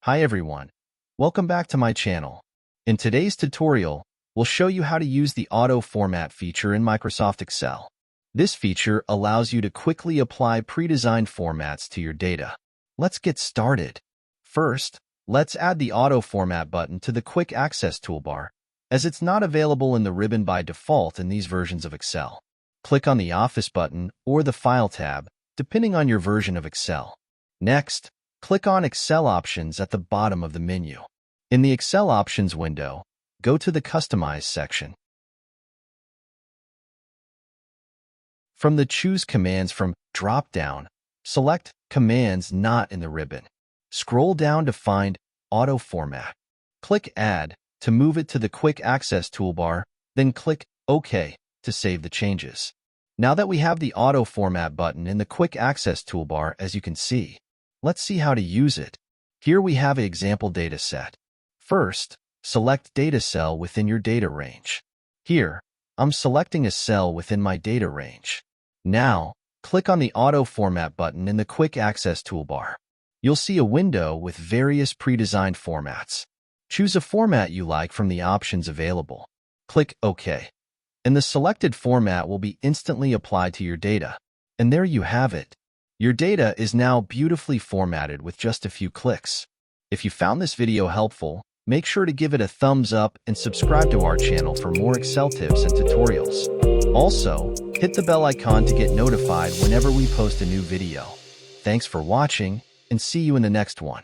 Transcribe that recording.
Hi everyone, welcome back to my channel. In today's tutorial, we'll show you how to use the auto format feature in Microsoft Excel. This feature allows you to quickly apply pre-designed formats to your data. Let's get started. First, let's add the auto format button to the quick access toolbar, as it's not available in the ribbon by default in these versions of Excel. Click on the Office button or the File tab, depending on your version of Excel. Next, click on Excel Options at the bottom of the menu. In the Excel Options window, go to the Customize section. From the Choose Commands from drop-down, select Commands Not in the ribbon. Scroll down to find Auto Format. Click Add to move it to the Quick Access toolbar, then click OK to save the changes. Now that we have the Auto Format button in the Quick Access toolbar, as you can see, let's see how to use it. Here we have an example data set. First, select Data Cell within your data range. Here, I'm selecting a cell within my data range. Now, click on the Auto Format button in the Quick Access toolbar. You'll see a window with various pre-designed formats. Choose a format you like from the options available. Click OK, and the selected format will be instantly applied to your data. And there you have it. Your data is now beautifully formatted with just a few clicks. If you found this video helpful, make sure to give it a thumbs up and subscribe to our channel for more Excel tips and tutorials. Also, hit the bell icon to get notified whenever we post a new video. Thanks for watching, and see you in the next one.